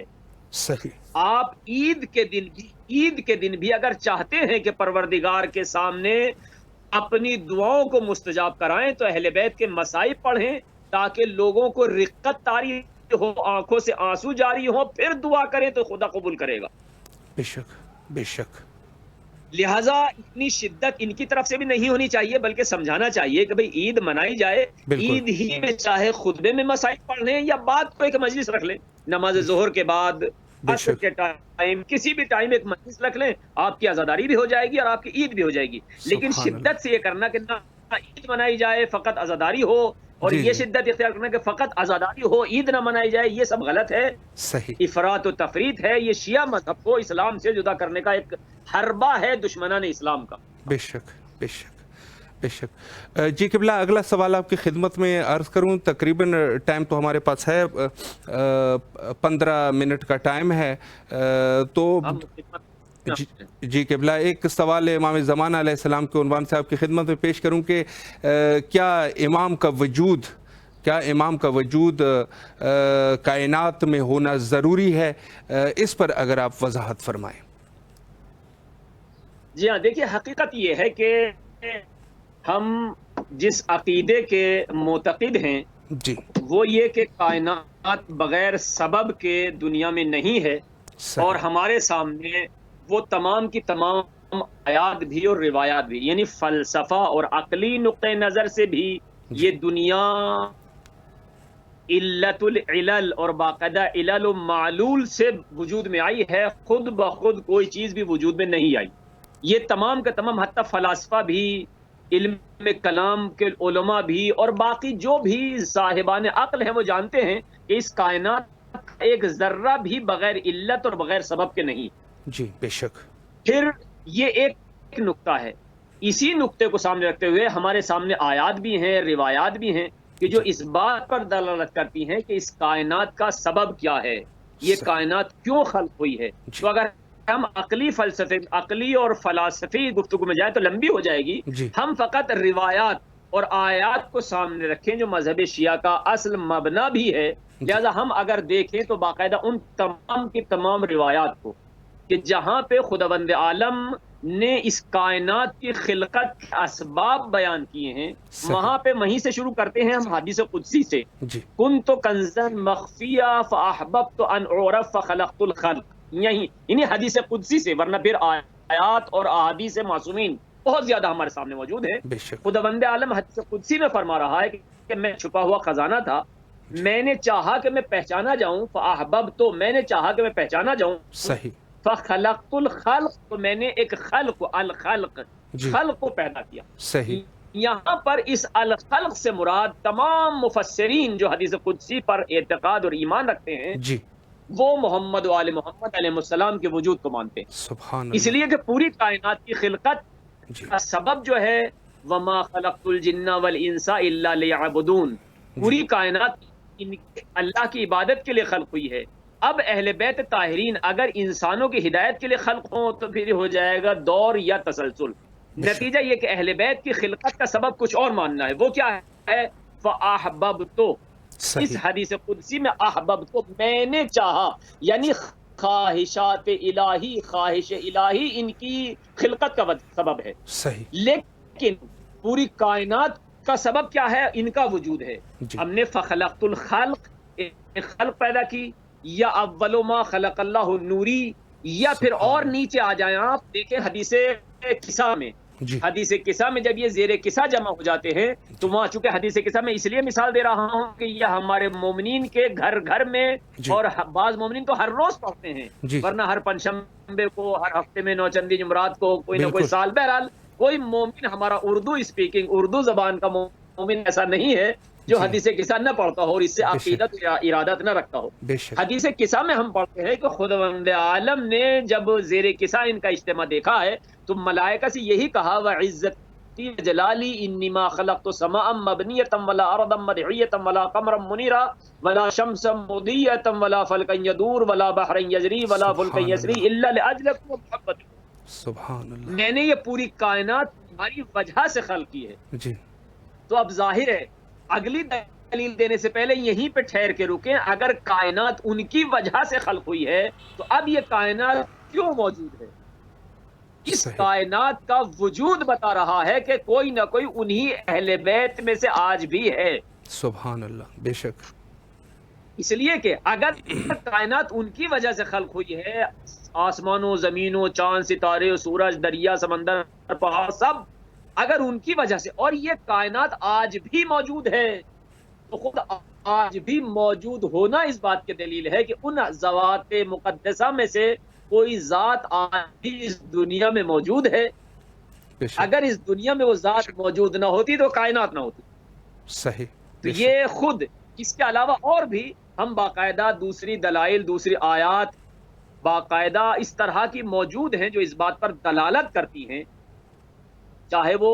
صحیح. آپ عید کے دن بھی اگر چاہتے ہیں کہ پروردگار کے سامنے اپنی دعاؤں کو مستجاب کرائیں تو اہل بیت کے مصائب پڑھیں تاکہ لوگوں کو رقت طاری ہو، آنکھوں سے آنسو جاری ہو، پھر دعا کریں تو خدا قبول کرے گا. بے شک بے شک. لہٰذا اتنی شدت ان کی طرف سے بھی نہیں ہونی چاہیے، بلکہ سمجھانا چاہیے کہ بھئی عید منائی جائے، عید ہی میں چاہے خطبے میں مصائب پڑھ لیں یا بعد کو ایک مجلس رکھ لیں، نماز ظہر کے بعد، عصر کے ٹائم، کسی بھی ٹائم ایک مجلس رکھ لیں، آپ کی عزاداری بھی ہو جائے گی اور آپ کی عید بھی ہو جائے گی. لیکن شدت سے یہ کرنا کہ نہ عید منائی جائے فقط عزاداری ہو، اور یہ شدت اختیار کرنا کہ فقط عزاداری ہو عید نہ منائی جائے، یہ سب غلط ہے. صحیح. افراط و تفریط ہے، یہ شیعہ مذہب کو اسلام سے جدا کرنے کا ایک حربہ ہے دشمنان اسلام کا. بے شک بے شک بے شک. جی قبلہ اگلا سوال آپ کی خدمت میں عرض کروں. تقریباً ٹائم تو ہمارے پاس ہے، 15 منٹ کا ٹائم ہے، تو جی قبلہ ایک سوال امام زمانہ علیہ السلام کے عنوان سے آپ کی خدمت میں پیش کروں کہ کیا امام کا وجود کائنات میں ہونا ضروری ہے؟ اس پر اگر آپ وضاحت فرمائیں. جی ہاں، دیکھیے حقیقت یہ ہے کہ ہم جس عقیدے کے معتقد ہیں جی وہ یہ کہ کائنات بغیر سبب کے دنیا میں نہیں ہے، اور ہمارے سامنے وہ تمام کی تمام آیات بھی اور روایات بھی، یعنی فلسفہ اور عقلی نقطہ نظر سے بھی یہ دنیا علت العلل اور باقاعدہ علل و معلول سے وجود میں آئی ہے، خود بخود کوئی چیز بھی وجود میں نہیں آئی. یہ تمام کا تمام حتی فلاسفہ بھی، علم کلام کے علماء بھی، اور باقی جو بھی صاحبان عقل ہیں وہ جانتے ہیں کہ اس کائنات کا ایک ذرہ بھی بغیر علت اور بغیر سبب کے نہیں. جی بے شک. پھر یہ ایک نقطہ ہے، اسی نقطے کو سامنے رکھتے ہوئے ہمارے سامنے آیات بھی ہیں، روایات بھی ہیں کہ جو اس بات پر دلالت کرتی ہیں کہ اس کائنات کا سبب کیا ہے، یہ کائنات کیوں خلق ہوئی ہے. تو اگر ہم عقلی اور فلسفی گفتگو میں جائیں تو لمبی ہو جائے گی. ہم فقط روایات اور آیات کو سامنے رکھیں جو مذہب شیعہ کا اصل مبنا بھی ہے. لہذا ہم اگر دیکھیں تو باقاعدہ ان تمام کی تمام روایات کو کہ جہاں پہ خداوند عالم نے اس کائنات کی خلقت کے اسباب بیان کیے ہیں وہاں پہ وہیں سے شروع کرتے ہیں ہم حدیث قدسی سے. کنت کنزا مخفیا فاحببت ان اعرف فخلقت الخلق، یعنی حدیث قدسی سے، ورنہ پھر آیات اور احادیث معصومین بہت زیادہ ہمارے سامنے موجود ہے. خداوند عالم حدیث قدسی میں فرما رہا ہے کہ میں چھپا ہوا خزانہ تھا، میں نے چاہا کہ میں پہچانا جاؤں، فاحببت، تو میں نے چاہا کہ میں پہچانا جاؤں، صحیح، فخلقت الخلق، تو میں نے ایک خلق خلق کو پیدا کیا. صحیح. یہاں پر اس الخلق سے مراد تمام مفسرین جو حدیث قدسی پر اعتقاد اور ایمان رکھتے ہیں وہ محمد و آل محمد علیہ السلام کے وجود کو مانتے ہیں. سبحان اللہ. اس لیے کہ پوری کائنات کی خلقت کا سبب جو ہے وما خلقت الجن والانس الا لیعبدون، پوری کائنات اللہ کی عبادت کے لیے خلق ہوئی ہے. اب اہل بیت طاہرین اگر انسانوں کی ہدایت کے لیے خلق ہوں تو پھر ہو جائے گا دور یا تسلسل. نتیجہ یہ کہ اہل بیت کی خلقت کا سبب کچھ اور ماننا ہے. وہ کیا ہے؟ فاحببت، اس حدیث قدسی میں احببت، میں نے چاہا، یعنی خواہشات الہی، خواہش الہی ان کی خلقت کا سبب ہے. صحیح. لیکن پوری کائنات کا سبب کیا ہے؟ ان کا وجود ہے. ہم نے فخلقت الخلق، خلق پیدا کی، یا اول ما خلق اللہ نوری، یا پھر اور نیچے آ جائیں آپ دیکھیں حدیث کسا میں. حدیث کسا میں جب یہ زیر کسا جمع ہو جاتے ہیں تو وہاں چونکہ حدیث کسا میں اس لیے مثال دے رہا ہوں کہ یہ ہمارے مومنین کے گھر گھر میں، اور بعض مومنین تو ہر روز پڑھتے ہیں، ورنہ ہر پنجشنبے کو، ہر ہفتے میں نوچندی جمعرات کو، کوئی نہ کوئی سال. بہرحال کوئی مومن ہمارا اردو اسپیکنگ، اردو زبان کا مومن ایسا نہیں ہے جو حدیث کسا نہ پڑھتا ہو اور اس سے عقیدت یا ارادت نہ رکھتا ہو. حدیث کسا میں ہم پڑھتے ہیں کہ خداوند عالم نے جب زیر کسا ان کا اجتماع دیکھا ہے تو ملائکہ سے یہی کہا وعزتی جلالی انی ما خلقت سماء مبنیۃ ولا ارضا مدحیۃ ولا قمرا منیرا ولا شمسا مضیۃ ولا فلکا یدور ولا بحرا یجری ولا فلکا یسری الا لاجلکم محبتکم. سبحان اللہ. میں نے یہ پوری کائنات تمہاری وجہ سے خلق کی ہے. تو اب ظاہر ہے اگلی دلیل دینے سے پہلے یہیں پہ ٹھہر کے رکیں. اگر کائنات ان کی وجہ سے خلق ہوئی ہے تو اب یہ کائنات کیوں موجود ہے؟ اس کائنات کا وجود بتا رہا ہے کہ کوئی نہ کوئی انہی اہل بیت میں سے آج بھی ہے. سبحان اللہ. بے شک. اس لیے کہ اگر کائنات ان کی وجہ سے خلق ہوئی ہے، آسمانوں، زمینوں، چاند، ستارے، سورج، دریا، سمندر، پہاڑ، سب اگر ان کی وجہ سے، اور یہ کائنات آج بھی موجود ہے، تو خود آج بھی موجود ہونا اس بات کی دلیل ہے کہ ان ذوات مقدسہ میں سے کوئی ذات آج بھی اس دنیا میں موجود ہے. اگر اس دنیا میں وہ ذات موجود نہ ہوتی تو کائنات نہ ہوتی. صحیح. تو یہ خود اس کے علاوہ اور بھی ہم باقاعدہ دوسری دلائل، دوسری آیات باقاعدہ اس طرح کی موجود ہیں جو اس بات پر دلالت کرتی ہیں، چاہے وہ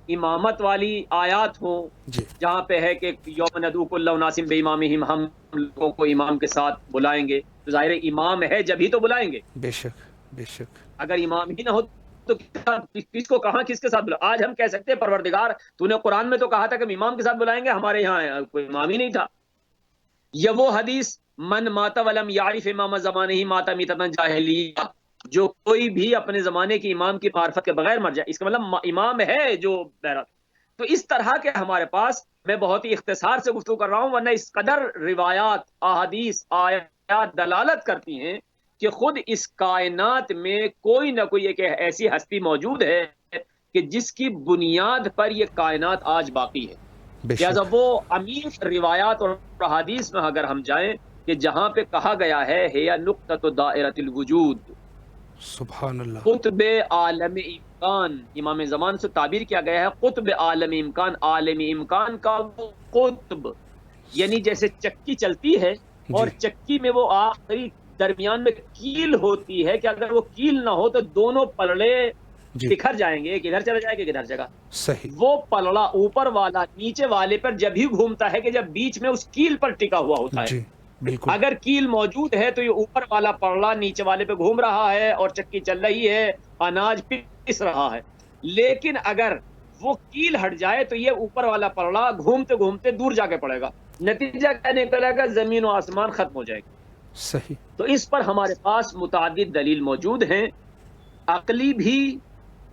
امامت والی آیات ہوں جہاں پہ ہے کہ یوم ندعو کل اناس بامامہم، ہم لوگوں کو امام کے ساتھ بلائیں گے. تو ظاہر امام ہے جب ہی تو بلائیں گے. بے شک، بے شک. اگر امام ہی نہ ہو تو کس کو کہاں کس کے ساتھ بلائیں؟ آج ہم کہہ سکتے ہیں پروردگار تو نے قرآن میں تو کہا تھا کہ ہم امام کے ساتھ بلائیں گے، ہمارے یہاں کوئی امام ہی نہیں تھا. یا وہ حدیث من مات ولم یعرف امام زمانہ مات میتۃ جاہلیہ، جو کوئی بھی اپنے زمانے کے امام کی معرفت کے بغیر مر جائے، اس کا مطلب امام ہے جو بہرحال. تو اس طرح کے ہمارے پاس، میں بہت ہی اختصار سے گفتگو کر رہا ہوں ورنہ اس قدر روایات، احادیث، آیات دلالت کرتی ہیں کہ خود اس کائنات میں کوئی نہ کوئی ایک ایسی ہستی موجود ہے کہ جس کی بنیاد پر یہ کائنات آج باقی ہے. لہٰذا وہ امیر روایات اور احادیث میں اگر ہم جائیں کہ جہاں پہ کہا گیا ہے ہے نقطۃ دائرۃ الوجود، سبحان اللہ، قطب عالم امکان، امام زمان سے تعبیر کیا گیا ہے قطب عالم امکان، عالم امکان کا وہ قطب، یعنی جیسے چکی چلتی ہے اور چکی میں وہ آخری درمیان میں کیل ہوتی ہے کہ اگر وہ کیل نہ ہو تو دونوں پلڑے بکھر جائیں گے، ایک ادھر چلا جائے گا ایک ادھر جگہ. صحیح. وہ پلڑا اوپر والا نیچے والے پر جب ہی گھومتا ہے کہ جب بیچ میں اس کیل پر ٹکا ہوا ہوتا ہے. اگر کیل موجود ہے تو یہ اوپر والا پڑلا نیچے والے پہ گھوم رہا ہے اور چکی چل رہی ہے، اناج پس رہا ہے. لیکن اگر وہ کیل ہٹ جائے تو یہ اوپر والا پڑلا گھومتے گھومتے دور جا کے پڑے گا. نتیجہ کیا نکلے گا؟ زمین و آسمان ختم ہو جائے گی. صحیح. تو اس پر ہمارے پاس متعدد دلیل موجود ہیں، عقلی بھی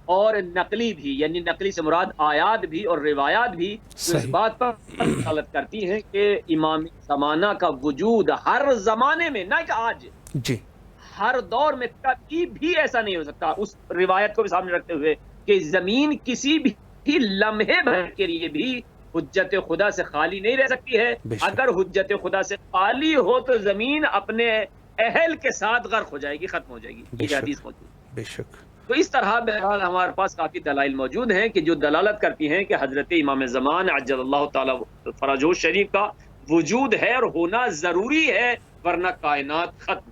اور نقلی بھی، یعنی نقلی سے مراد آیات بھی اور روایات بھی اس بات پر دلالت کرتی ہیں کہ امام زمانہ کا وجود ہر زمانے میں، نہ کہ آج، جی، ہر دور میں کبھی بھی ایسا نہیں ہو سکتا. اس روایت کو بھی سامنے رکھتے ہوئے کہ زمین کسی بھی لمحے بھر کے لیے بھی حجت خدا سے خالی نہیں رہ سکتی ہے. اگر حجت خدا سے خالی ہو تو زمین اپنے اہل کے ساتھ غرق ہو جائے گی، ختم ہو جائے گی. یہ حدیث موجود ہے. بے شک. تو اس طرح بہرحال ہمارے پاس کافی دلائل موجود ہیں کہ جو دلالت کرتی ہیں کہ حضرت امام زمان عجل اللہ تعالی فرجہ شریف کا وجود ہے اور ہونا ضروری ہے، ورنہ کائنات ختم.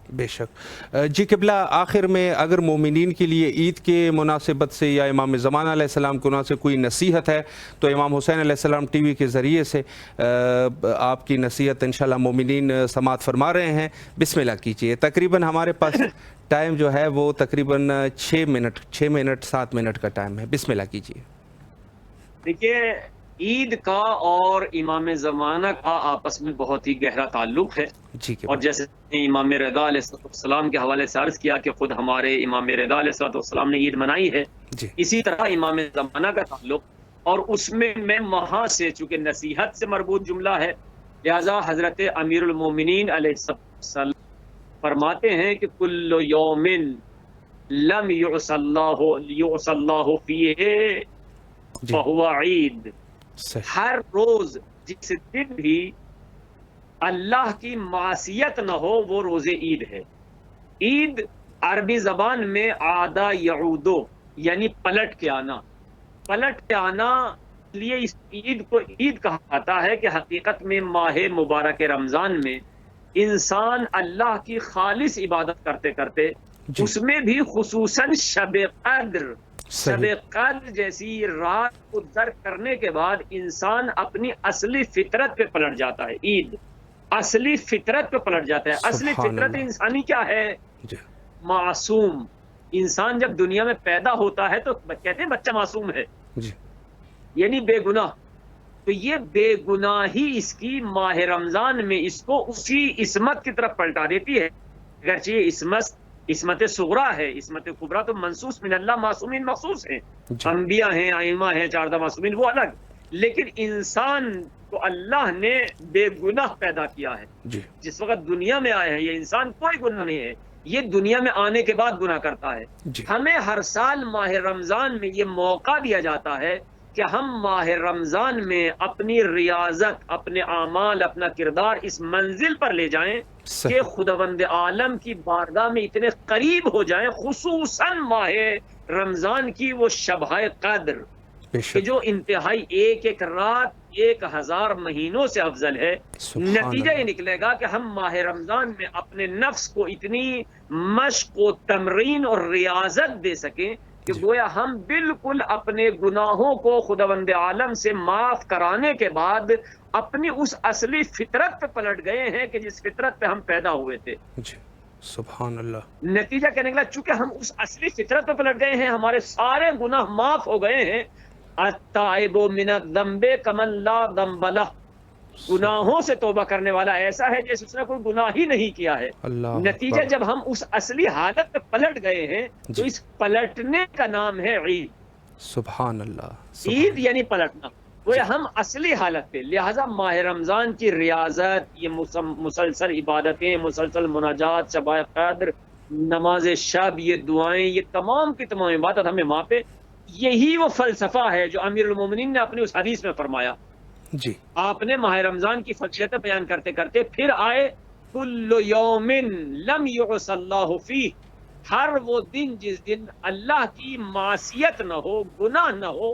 بے شک. جی قبلہ، آخر میں اگر مومنین کے لیے عید کے مناسبت سے یا امام زمان علیہ السلام کے مناسب کوئی نصیحت ہے تو امام حسین علیہ السلام ٹی وی کے ذریعے سے آپ کی نصیحت انشاءاللہ مومنین سماعت فرما رہے ہیں. بسم اللہ کیجیے. تقریباً ہمارے پاس ٹائم جو ہے وہ تقریباً 6 منٹ 7 منٹ کا ٹائم ہے. بسم اللہ کیجیے. دیکھیے، عید کا اور امام زمانہ کا آپس میں بہت ہی گہرا تعلق ہے. اور جیسے امام رضا علیہ السلام کے حوالے سے عرض کیا کہ خود ہمارے امام رضا علیہ السلام نے عید منائی ہے، اسی طرح امام زمانہ کا تعلق. اور اس میں وہاں سے چونکہ نصیحت سے مربوط جملہ ہے، لہذا حضرت امیر المومنین علیہ السلام فرماتے ہیں کہ کل یوم لم یعص اللہ فیہ فہو عید. ہر روز جس دن بھی اللہ کی معصیت نہ ہو وہ روز عید ہے. عید عربی زبان میں عادا یعودو یعنی پلٹ کے آنا. پلٹ کے آنا لیے اس عید کو عید کہا جاتا ہے کہ حقیقت میں ماہ مبارک رمضان میں انسان اللہ کی خالص عبادت کرتے کرتے اس میں بھی خصوصاً شب قدر جیسی رات کو درک کرنے کے بعد انسان اپنی اصلی فطرت پہ پلٹ جاتا ہے. عید اصلی فطرت پہ پلٹ جاتا ہے. اصلی فطرت انسانی کیا ہے؟ معصوم. انسان جب دنیا میں پیدا ہوتا ہے تو کہتے ہیں بچہ معصوم ہے، یعنی بے گناہ. تو یہ بے گناہی اس کی ماہ رمضان میں اس کو اسی عصمت کی طرف پلٹا دیتی ہے. اگرچہ یہ عصمت صغرا ہے، عصمت کبریٰ تو منصوص من اللہ معصومین مخصوص ہیں، انبیاء ہیں، ائمہ ہیں، 14 معصومین وہ الگ. لیکن انسان کو اللہ نے بے گناہ پیدا کیا ہے. جس وقت دنیا میں آئے ہیں یہ انسان کوئی گناہ نہیں ہے، یہ دنیا میں آنے کے بعد گناہ کرتا ہے. ہمیں ہر سال ماہ رمضان میں یہ موقع دیا جاتا ہے کہ ہم ماہ رمضان میں اپنی ریاضت، اپنے اعمال، اپنا کردار اس منزل پر لے جائیں کہ خداوند عالم کی بارگاہ میں اتنے قریب ہو جائیں، خصوصاً ماہ رمضان کی وہ شبہ قدر کہ جو انتہائی ایک رات 1000 مہینوں سے افضل ہے. نتیجہ یہ نکلے گا کہ ہم ماہ رمضان میں اپنے نفس کو اتنی مشق و تمرین اور ریاضت دے سکیں کہ گویا ہم بالکل اپنے گناہوں کو خداوند عالم سے معاف کرانے کے بعد اپنی اس اصلی فطرت پہ پلٹ گئے ہیں کہ جس فطرت پہ ہم پیدا ہوئے تھے. سبحان اللہ. نتیجہ کیا نکلا؟ چونکہ ہم اس اصلی فطرت پہ پلٹ گئے ہیں، ہمارے سارے گناہ معاف ہو گئے ہیں. التائب من الذنب کمن لا ذنب لہ. گناہوں سے توبہ کرنے والا ایسا ہے جیسے اس نے کوئی گناہ ہی نہیں کیا ہے. نتیجہ جب ہم اس اصلی حالت پہ پلٹ گئے ہیں تو اس پلٹنے کا نام ہے عید. سبحان اللہ. عید یعنی پلٹنا. وہ ہم اصلی حالت پہ. لہٰذا ماہ رمضان کی ریاضت، یہ مسلسل عبادتیں، مسلسل مناجات، شبائے قدر، نماز شب، یہ دعائیں، یہ تمام کی تمام عبادت ہمیں وہاں پہ، یہی وہ فلسفہ ہے جو امیر المومنین نے اپنی اس حدیث میں فرمایا. آپ نے ماہ رمضان کی فضیلت بیان کرتے کرتے پھر آئے کل یوم لم یعص اللہ فیہ. ہر وہ دن جس دن اللہ کی معصیت نہ ہو، گناہ نہ ہو،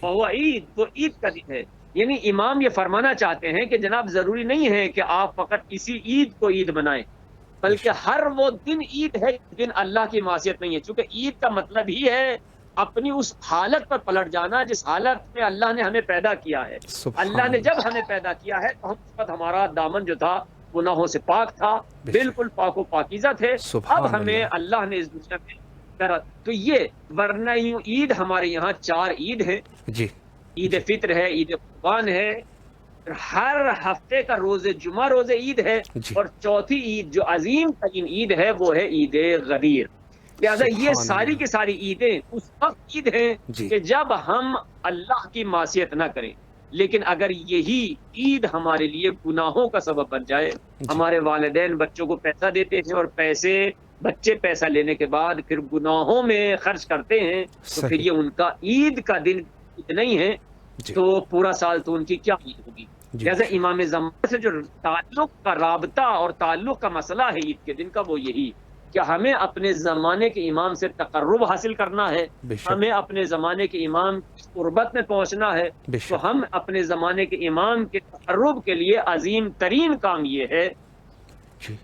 وہ عید، وہ عید کا دن ہے. یعنی امام یہ فرمانا چاہتے ہیں کہ جناب ضروری نہیں ہے کہ آپ فقط کسی عید کو عید منائیں، بلکہ ہر وہ دن عید ہے جس دن اللہ کی معصیت نہیں ہے. چونکہ عید کا مطلب ہی ہے اپنی اس حالت پر پلٹ جانا جس حالت میں اللہ نے ہمیں پیدا کیا ہے. اللہ نے جب ہمیں پیدا کیا ہے تو ہم اس وقت ہمارا دامن جو تھا گناہوں سے پاک تھا، بالکل پاک و پاکیزہ تھے. اب ہمیں اللہ نے اس دنیا میں کرا تو یہ، ورنہ یوں عید ہمارے یہاں 4 عید ہیں جی. عید فطر ہے، عید قربان ہے، ہر ہفتے کا روز جمعہ روز عید ہے، اور چوتھی عید جو عظیم ترین عید ہے وہ ہے عید غدیر. لہٰذا یہ ساری کی ساری عیدیں اس وقت عید ہیں کہ جب ہم اللہ کی معصیت نہ کریں. لیکن اگر یہی عید ہمارے لیے گناہوں کا سبب بن جائے، ہمارے والدین بچوں کو پیسہ دیتے ہیں اور بچے پیسہ لینے کے بعد پھر گناہوں میں خرچ کرتے ہیں، تو پھر یہ ان کا عید کا دن عید نہیں ہے، تو پورا سال تو ان کی کیا عید ہوگی. لہٰذا امام زمان سے جو تعلق کا رابطہ اور تعلق کا مسئلہ ہے عید کے دن کا، وہ یہی کہ ہمیں اپنے زمانے کے امام سے تقرب حاصل کرنا ہے، ہمیں اپنے زمانے کے امام کی قربت میں پہنچنا ہے. تو ہم اپنے زمانے کے امام کے تقرب کے لیے عظیم ترین کام یہ ہے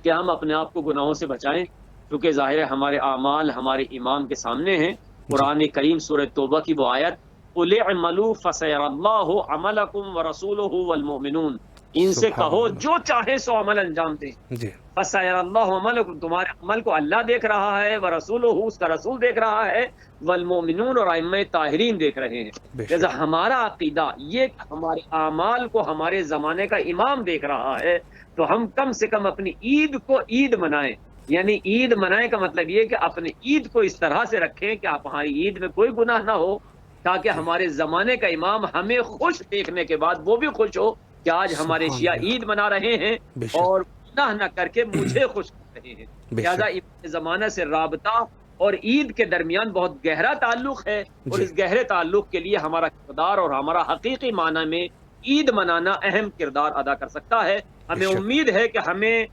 کہ ہم اپنے آپ کو گناہوں سے بچائیں، کیونکہ ظاہر ہے ہمارے اعمال ہمارے امام کے سامنے ہیں. قرآن کریم سورہ توبہ کی وہ آیت، قُلِ اعْمَلُوا فَسَيَرَى اللَّهُ عَمَلَكُمْ وَرَسُولُهُ وَالْمُؤْمِنُونَ، ان سے کہو جو چاہے سو عمل انجام دیں. فَسَيَرَى اللَّهُ عَمَلَكُمْ، تمہارے عمل کو اللہ دیکھ رہا ہے، وَرَسُولُهُ، اس کا رسول دیکھ رہا ہے، وَالْمُؤْمِنُونَ، اور ائمہ طاہرین دیکھ رہے ہیں. لہذا ہمارا عقیدہ یہ کہ ہمارے اعمال کو ہمارے زمانے کا امام دیکھ رہا ہے، تو ہم کم سے کم اپنی عید کو عید منائیں. یعنی عید منائیں کا مطلب یہ کہ اپنی عید کو اس طرح سے رکھیں کہ ہماری عید میں کوئی گناہ نہ ہو، تاکہ ہمارے زمانے کا امام ہمیں خوش دیکھنے کے بعد وہ بھی خوش ہو کہ آج ہمارے شیعہ عید منا رہے ہیں اور گناہ نہ کر کے مجھے خوش کر رہے ہیں. لہٰذا امام زمانہ سے رابطہ اور عید کے درمیان بہت گہرا تعلق ہے، اور اس گہرے تعلق کے لیے ہمارا کردار اور ہمارا حقیقی معنی میں عید منانا اہم کردار ادا کر سکتا ہے. ہمیں امید ہے کہ ہمیں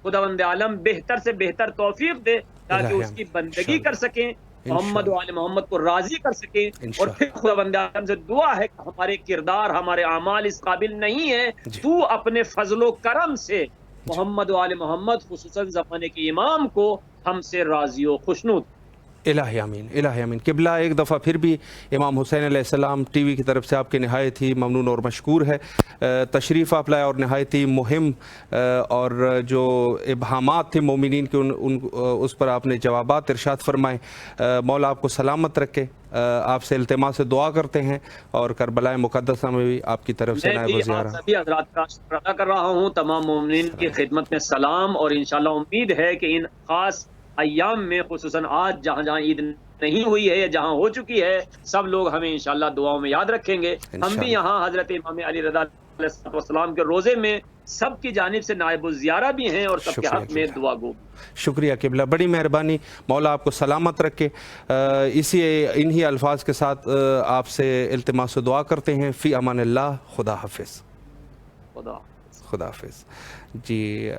خداوند عالم بہتر سے بہتر توفیق دے تاکہ اس کی بندگی کر سکیں، محمد و آل محمد کو راضی کر سکیں. اور پھر خداوند عالم سے دعا ہے کہ ہمارے کردار ہمارے اعمال اس قابل نہیں ہے، تو اپنے فضل و کرم سے محمد و آل محمد خصوصاً زمانے کے امام کو ہم سے راضی و خوشنود. الہی آمین، الہی آمین. قبلہ ایک دفعہ پھر بھی امام حسین علیہ السلام ٹی وی کی طرف سے آپ کے نہایت ہی ممنون اور مشکور ہے. تشریف آپ لائے اور نہایت ہی مہم اور جو ابہامات تھے مومنین کے اس پر آپ نے جوابات ارشاد فرمائے. مولا آپ کو سلامت رکھے. آپ سے التماس دعا کرتے ہیں اور کربلا مقدسہ میں بھی آپ کی طرف سے نائب وزیرہ سبھی حضرات کا شکر ادا کر رہا ہوں. تمام مومنین کی خدمت میں سلام، اور انشاءاللہ امید ہے کہ ان خاص ایام میں خصوصاً آج جہاں جہاں عید نہیں ہوئی ہے یا جہاں ہو چکی ہے، سب لوگ ہمیں انشاءاللہ دعاؤں میں یاد رکھیں گے. ہم بھی یہاں حضرت امام علی رضا علیہ السلام کے روزے میں سب کی جانب سے نائب الزیارہ بھی ہیں اور سب کے حق میں دعا گو. شکریہ قبلہ، بڑی مہربانی. مولا آپ کو سلامت رکھے. انہی الفاظ کے ساتھ آپ سے التماس و دعا کرتے ہیں. فی امان اللہ. خدا حافظ. خدا حافظ. جی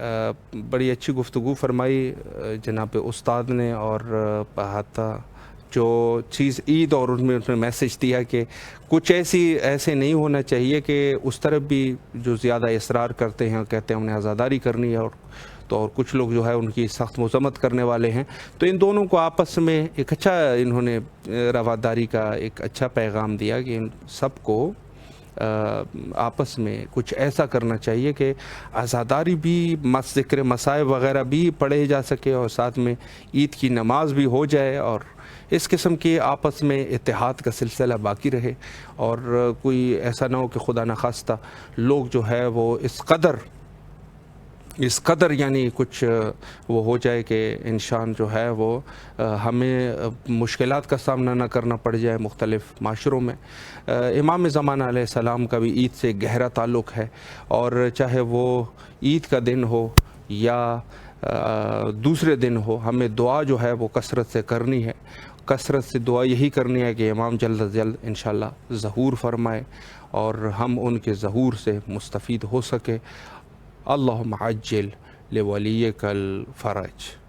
بڑی اچھی گفتگو فرمائی جناب استاد نے، اور جو چیز عید اور ان میں میسج دیا کہ کچھ ایسے نہیں ہونا چاہیے کہ اس طرف بھی جو زیادہ اصرار کرتے ہیں اور کہتے ہیں انہیں عزاداری کرنی ہے، اور کچھ لوگ جو ہے ان کی سخت مذمت کرنے والے ہیں. تو ان دونوں کو آپس میں ایک اچھا انہوں نے رواداری کا ایک اچھا پیغام دیا کہ ان سب کو آپس میں کچھ ایسا کرنا چاہیے کہ عزاداری بھی، ذکر مصائب وغیرہ بھی پڑھے جا سکے، اور ساتھ میں عید کی نماز بھی ہو جائے، اور اس قسم کے آپس میں اتحاد کا سلسلہ باقی رہے، اور کوئی ایسا نہ ہو کہ خدا نخواستہ لوگ جو ہے وہ اس قدر یعنی کچھ وہ ہو جائے کہ انسان جو ہے وہ ہمیں مشکلات کا سامنا نہ کرنا پڑ جائے مختلف معاشروں میں. امام زمانہ علیہ السلام کا بھی عید سے گہرا تعلق ہے، اور چاہے وہ عید کا دن ہو یا دوسرے دن ہو، ہمیں دعا جو ہے وہ کثرت سے کرنی ہے. کثرت سے دعا یہی کرنی ہے کہ امام جلد از جلد انشاءاللہ ظہور فرمائے اور ہم ان کے ظہور سے مستفید ہو سکے. اللہم عجل لولیک الفرج.